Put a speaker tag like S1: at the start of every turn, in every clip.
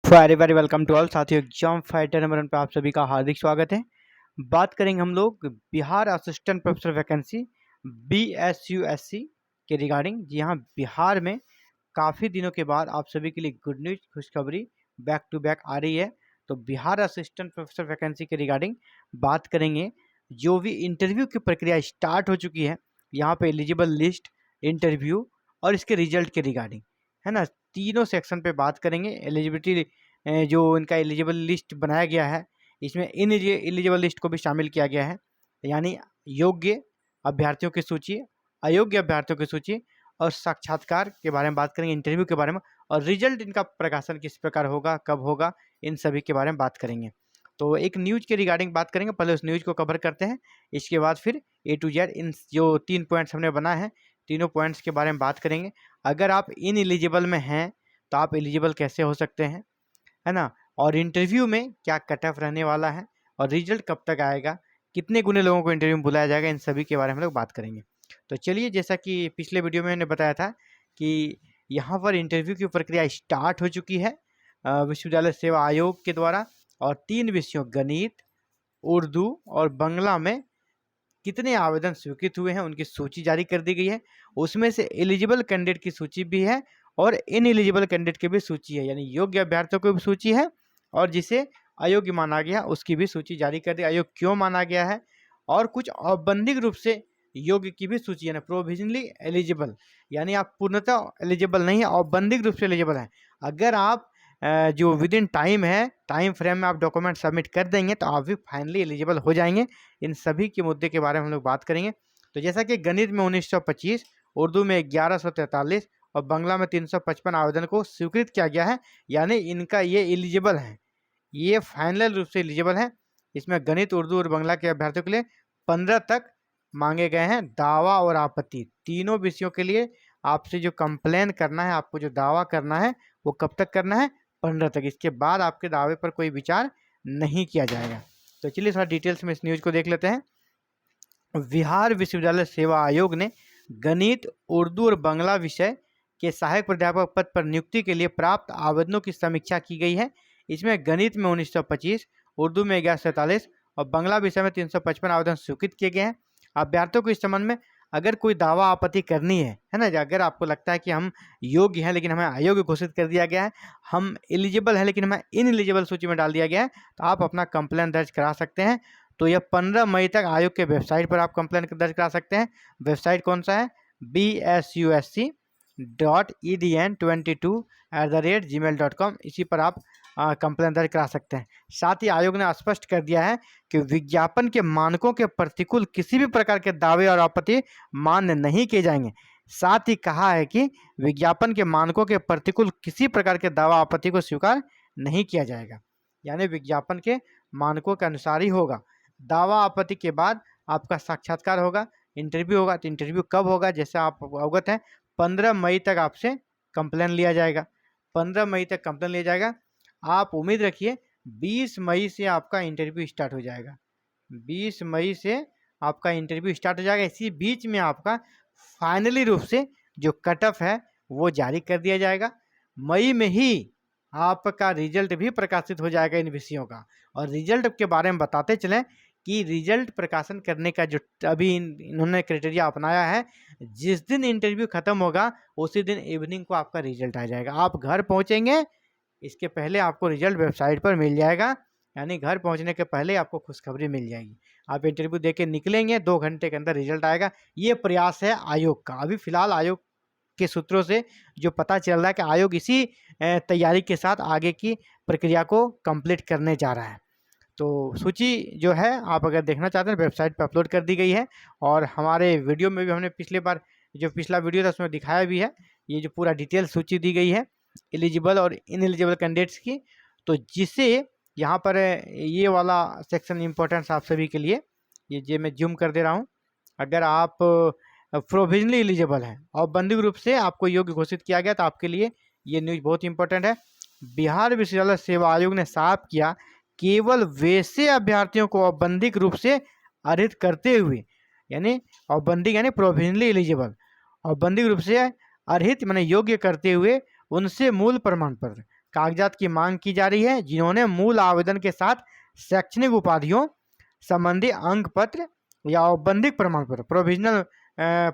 S1: Very very welcome to all साथियों। Exam fighter number 1 पे आप सभी का हार्दिक स्वागत है। बात करेंगे हम लोग Bihar assistant professor vacancy BSUSC के रिगार्डिंग। जी हाँ, बिहार में काफ़ी दिनों के बाद आप सभी के लिए गुड न्यूज खुशखबरी बैक टू बैक आ रही है। तो बिहार असिस्टेंट प्रोफेसर वैकेंसी के रिगार्डिंग बात करेंगे। जो भी इंटरव्यू की प्रक्रिया स्टार्ट हो चुकी है, यहाँ पे एलिजिबल लिस्ट, इंटरव्यू और इसके रिजल्ट के रिगार्डिंग, है ना, तीनों सेक्शन पे बात करेंगे। एलिजिबिलिटी जो इनका एलिजिबल लिस्ट बनाया गया है, इसमें इन एलिजिबल लिस्ट को भी शामिल किया गया है, यानी योग्य अभ्यर्थियों की सूची, अयोग्य अभ्यर्थियों की सूची और साक्षात्कार के बारे में बात करेंगे, इंटरव्यू के बारे में, और रिजल्ट इनका प्रकाशन किस प्रकार होगा, कब होगा, इन सभी के बारे में बात करेंगे। तो एक न्यूज के रिगार्डिंग बात करेंगे, पहले उस न्यूज को कवर करते हैं। इसके बाद फिर A to Z इन जो 3 पॉइंट्स हमने बनाए हैं, तीनों पॉइंट्स के बारे में बात करेंगे। अगर आप इन एलिजिबल में हैं तो आप एलिजिबल कैसे हो सकते हैं, है ना, और इंटरव्यू में क्या कट ऑफ रहने वाला है और रिजल्ट कब तक आएगा, कितने गुने लोगों को इंटरव्यू में बुलाया जाएगा, इन सभी के बारे में हम लोग बात करेंगे। तो चलिए, जैसा कि पिछले वीडियो में मैंने बताया था कि यहाँ पर इंटरव्यू की प्रक्रिया स्टार्ट हो चुकी है विश्वविद्यालय सेवा आयोग के द्वारा, और 3 विषयों गणित, उर्दू और बांग्ला में कितने आवेदन स्वीकृत हुए हैं उनकी सूची जारी कर दी गई है। उसमें से एलिजिबल कैंडिडेट की सूची भी है और इन एलिजिबल कैंडिडेट की भी सूची है, यानी योग्य अभ्यर्थियों की भी सूची है और जिसे अयोग्य माना गया उसकी भी सूची जारी कर दी। अयोग्य क्यों माना गया है, और कुछ औपबंधिक रूप से योग्य की भी सूची है ना, प्रोविजनली एलिजिबल, यानी आप पूर्णतः एलिजिबल नहीं है, औपबंधिक रूप से एलिजिबल है। अगर आप जो विद इन टाइम है, टाइम फ्रेम में आप डॉक्यूमेंट सबमिट कर देंगे तो आप भी फाइनली एलिजिबल हो जाएंगे। इन सभी के मुद्दे के बारे में हम लोग बात करेंगे। तो जैसा कि गणित में 1925, उर्दू में 1143 और बांग्ला में 355 आवेदन को स्वीकृत किया गया है, यानी इनका ये एलिजिबल है, ये फाइनल रूप से एलिजिबल है। इसमें गणित, उर्दू और बांग्ला के अभ्यर्थियों के लिए 15 तक मांगे गए हैं। दावा और आपत्ति तीनों विषयों के लिए आपसे जो कंप्लेन करना है, आपको जो दावा करना है, वो कब तक करना है, 15 तक। इसके बाद आपके दावे पर कोई विचार नहीं किया जाएगा। तो चलिए थोड़ा डिटेल्स में इस न्यूज को देख लेते हैं। बिहार विश्वविद्यालय सेवा आयोग ने गणित, उर्दू और बांग्ला विषय के सहायक प्राध्यापक पद पर नियुक्ति के लिए प्राप्त आवेदनों की समीक्षा की गई है। इसमें गणित में 1925, उर्दू में 1147 और बांग्ला विषय में 355 आवेदन स्वीकृत किए गए हैं। अभ्यर्थियों को इस संबंध में अगर कोई दावा आपत्ति करनी है ना, अगर आपको लगता है कि हम योग्य हैं लेकिन हमें अयोग्य घोषित कर दिया गया है, हम एलिजिबल हैं लेकिन हमें इन एलिजिबल सूची में डाल दिया गया है, तो आप अपना कंप्लेन दर्ज करा सकते हैं। तो यह 15 मई तक आयोग के वेबसाइट पर आप कंप्लेन दर्ज करा सकते हैं। वेबसाइट कौन सा है, BSUSC.EDN22@gmail.com, इसी पर आप कंप्लेन दर्ज करा सकते हैं। साथ ही आयोग ने स्पष्ट कर दिया है कि विज्ञापन के मानकों के प्रतिकूल किसी भी प्रकार के दावे और आपत्ति मान्य नहीं किए जाएंगे। साथ ही कहा है कि विज्ञापन के मानकों के प्रतिकूल किसी प्रकार के दावा आपत्ति को स्वीकार नहीं किया जाएगा, यानी विज्ञापन के मानकों के अनुसार ही होगा। दावा आपत्ति के बाद आपका साक्षात्कार होगा, इंटरव्यू होगा। तो इंटरव्यू कब होगा, जैसे आप अवगत हैं, 15 मई तक आपसे कंप्लेन लिया जाएगा। 15 मई तक कंप्लेन लिया जाएगा। आप उम्मीद रखिए 20 मई से आपका इंटरव्यू स्टार्ट हो जाएगा। 20 मई से आपका इंटरव्यू स्टार्ट हो जाएगा। इसी बीच में आपका फाइनली रूप से जो कट ऑफ है वो जारी कर दिया जाएगा। मई में ही आपका रिजल्ट भी प्रकाशित हो जाएगा इन विषयों का। और रिजल्ट के बारे में बताते चलें कि रिजल्ट प्रकाशन करने का जो अभी इन्होंने क्राइटेरिया अपनाया है, जिस दिन इंटरव्यू खत्म होगा उसी दिन इवनिंग को आपका रिजल्ट आ जाएगा। आप घर पहुंचेंगे, इसके पहले आपको रिजल्ट वेबसाइट पर मिल जाएगा, यानी घर पहुंचने के पहले आपको खुशखबरी मिल जाएगी। आप इंटरव्यू दे के निकलेंगे, 2 घंटे के अंदर रिजल्ट आएगा। ये प्रयास है आयोग का। अभी फिलहाल आयोग के सूत्रों से जो पता चल रहा है कि आयोग इसी तैयारी के साथ आगे की प्रक्रिया को कंप्लीट करने जा रहा है। तो सूची जो है, आप अगर देखना चाहते हैं, वेबसाइट पर अपलोड कर दी गई है। और हमारे वीडियो में भी हमने पिछले बार जो पिछला वीडियो था उसमें दिखाया भी है। ये जो पूरा डिटेल सूची दी गई है एलिजिबल और इनएलिजिबल कैंडिडेट्स की, तो जिसे यहाँ पर ये वाला सेक्शन इम्पोर्टेंस आप सभी के लिए, ये मैं जूम कर दे रहा हूँ। अगर आप प्रोविजनली एलिजिबल हैं और बंदिक रूप से आपको योग्य घोषित किया गया, तो आपके लिए ये न्यूज़ बहुत इंपॉर्टेंट है। बिहार विश्वविद्यालय सेवा आयोग ने साफ किया, केवल वैसे अभ्यर्थियों को औपबंधिक रूप से अर्हित करते हुए, यानी औपबंधिक यानी प्रोविजनली एलिजिबल, औपबंधिक रूप से अर्हित माने योग्य करते हुए उनसे मूल प्रमाण पत्र, कागजात की मांग की जा रही है जिन्होंने मूल आवेदन के साथ शैक्षणिक उपाधियों संबंधी अंक पत्र या औपबंधिक प्रमाण पत्र, प्रोविजनल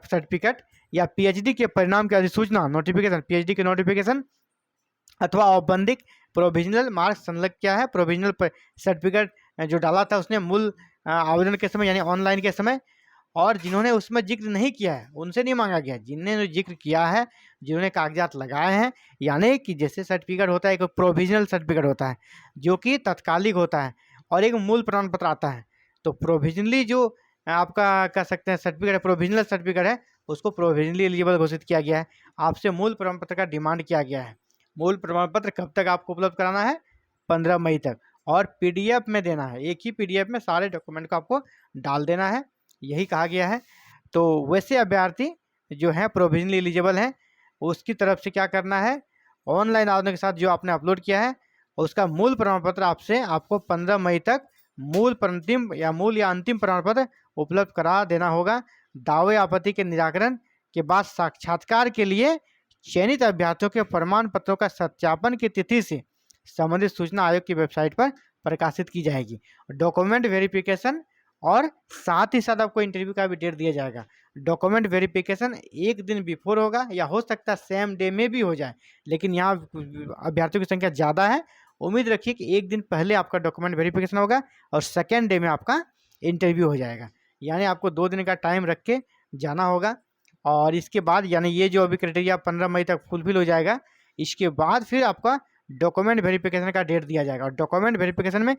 S1: सर्टिफिकेट या पीएचडी के परिणाम की अधिसूचना, नोटिफिकेशन, पीएचडी के नोटिफिकेशन अथवा औपबंधिक प्रोविजनल मार्क्स संलग्न किया है। प्रोविजनल सर्टिफिकेट जो डाला था उसने मूल आवेदन के समय यानी ऑनलाइन के समय, और जिन्होंने उसमें जिक्र नहीं किया है उनसे नहीं मांगा गया। जिन्होंने जिक्र किया है, जिन्होंने कागजात लगाए हैं, यानी कि जैसे सर्टिफिकेट होता है, एक प्रोविजनल सर्टिफिकेट होता है जो कि तत्कालिक होता है और एक मूल प्रमाण पत्र आता है। तो प्रोविजनली जो आपका कह सकते हैं सर्टिफिकेट है, प्रोविजनल सर्टिफिकेट है, उसको प्रोविजनली एलिजिबल घोषित किया गया है। आपसे मूल प्रमाण पत्र का डिमांड किया गया है। मूल प्रमाण पत्र कब तक आपको उपलब्ध कराना है? 15 मई तक, और पीडीएफ में देना है। एक ही पीडीएफ में सारे डॉक्यूमेंट को आपको डाल देना है, यही कहा गया है। तो वैसे अभ्यर्थी जो है प्रोविजनली एलिजिबल हैं, उसकी तरफ से क्या करना है, ऑनलाइन आवेदन के साथ जो आपने अपलोड किया है उसका मूल प्रमाण पत्र आपको 15 मई तक मूल या अंतिम प्रमाण पत्र उपलब्ध करा देना होगा। दावे आपत्ति के निराकरण के बाद साक्षात्कार के लिए चयनित अभ्यर्थियों के प्रमाण पत्रों का सत्यापन की तिथि से संबंधित सूचना आयोग की वेबसाइट पर प्रकाशित की जाएगी। डॉक्यूमेंट वेरिफिकेशन और साथ ही साथ आपको इंटरव्यू का भी डेट दिया जाएगा। डॉक्यूमेंट वेरिफिकेशन एक दिन बिफोर होगा या हो सकता है सेम डे में भी हो जाए, लेकिन यहाँ अभ्यर्थियों की संख्या ज़्यादा है, उम्मीद रखिए कि एक दिन पहले आपका डॉक्यूमेंट वेरिफिकेशन होगा और सेकेंड डे में आपका इंटरव्यू हो जाएगा। यानी आपको 2 दिन का टाइम रख के जाना होगा, और इसके बाद यानी ये जो अभी क्राइटेरिया 15 मई तक फुलफिल हो जाएगा, इसके बाद फिर आपका डॉक्यूमेंट वेरिफिकेशन का डेट दिया जाएगा। और डॉक्यूमेंट वेरिफिकेशन में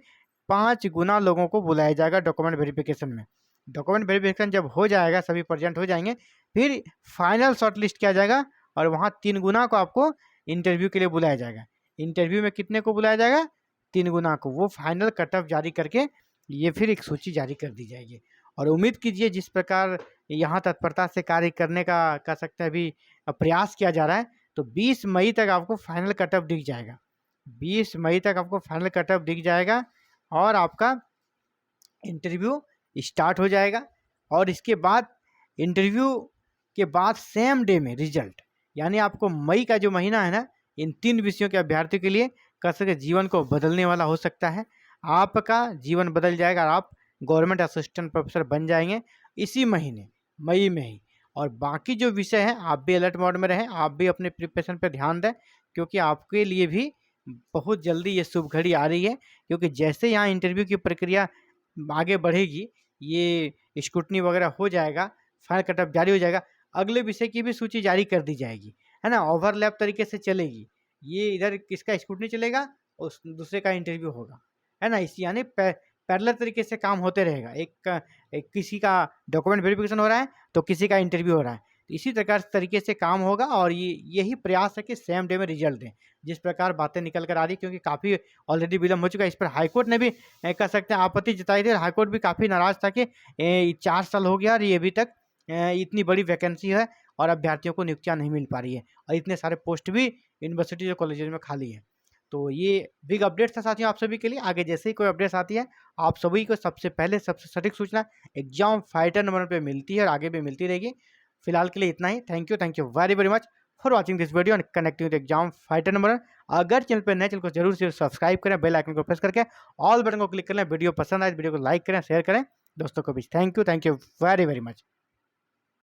S1: 5 गुना लोगों को बुलाया जाएगा। डॉक्यूमेंट वेरिफिकेशन में डॉक्यूमेंट वेरिफिकेशन जब हो जाएगा, सभी प्रेजेंट हो जाएंगे, फिर फाइनल शॉर्ट लिस्ट किया जाएगा और वहाँ 3 गुना को आपको इंटरव्यू के लिए बुलाया जाएगा। इंटरव्यू में कितने को बुलाया जाएगा? 3 गुना को। वो फाइनल कट ऑफ जारी करके ये फिर एक सूची जारी कर दी जाएगी। और उम्मीद कीजिए जिस प्रकार यहाँ तत्परता से कार्य करने का कह सकते हैं अभी प्रयास किया जा रहा है, तो 20 मई तक आपको फाइनल कट ऑफ दिख जाएगा। 20 मई तक आपको फाइनल कट ऑफ दिख जाएगा और आपका इंटरव्यू स्टार्ट हो जाएगा। और इसके बाद इंटरव्यू के बाद सेम डे में रिजल्ट, यानी आपको मई का जो महीना है ना, इन 3 विषयों के अभ्यर्थियों के लिए कह सकते जीवन को बदलने वाला हो सकता है। आपका जीवन बदल जाएगा और आप गवर्नमेंट असिस्टेंट प्रोफेसर बन जाएंगे इसी महीने मई में ही। और बाकी जो विषय हैं आप भी अलर्ट मोड में रहें, आप भी अपने प्रिपरेशन पर ध्यान दें, क्योंकि आपके लिए भी बहुत जल्दी ये शुभ घड़ी आ रही है। क्योंकि जैसे यहाँ इंटरव्यू की प्रक्रिया आगे बढ़ेगी, ये स्क्रूटनी वगैरह हो जाएगा, फाइनल कट ऑफ जारी हो जाएगा, अगले विषय की भी सूची जारी कर दी जाएगी, है ना, ओवरलैप तरीके से चलेगी। ये इधर किसका स्क्रूटनी चलेगा और दूसरे का इंटरव्यू होगा, है ना, इस यानी पैरेलल तरीके से काम होते रहेगा। एक किसी का डॉक्यूमेंट वेरिफिकेशन हो रहा है तो किसी का इंटरव्यू हो रहा है, तो इसी तरीके से काम होगा। और यही प्रयास है कि सेम डे में रिजल्ट दें, जिस प्रकार बातें निकल कर आ रही, क्योंकि काफ़ी ऑलरेडी विलम्ब हो चुका है। इस पर हाईकोर्ट ने भी कह सकते हैं आपत्ति जताई थी। हाईकोर्ट भी काफ़ी नाराज था कि 4 साल हो गया और ये अभी तक इतनी बड़ी वैकेंसी है और अभ्यर्थियों को नियुक्तियाँ नहीं मिल पा रही है, और इतने सारे पोस्ट भी यूनिवर्सिटी और कॉलेजेस में खाली है। तो ये बिग अपडेट था साथियों आप सभी के लिए। आगे जैसे ही कोई अपडेट्स आती है आप सभी को सबसे पहले सबसे सटीक सूचना एग्जाम फाइटर नंबर पे मिलती है और आगे भी मिलती रहेगी। फिलहाल के लिए इतना ही। Thank you very very much for watching this video and connecting with exam fighter number. अगर चैनल पर नए, चैनल को जरूर से सब्सक्राइब करें, बेल आइकन को प्रेस करके ऑल बटन को क्लिक करें। वीडियो पसंद आए वीडियो को लाइक करें, शेयर करें दोस्तों को भी। Thank you very very much.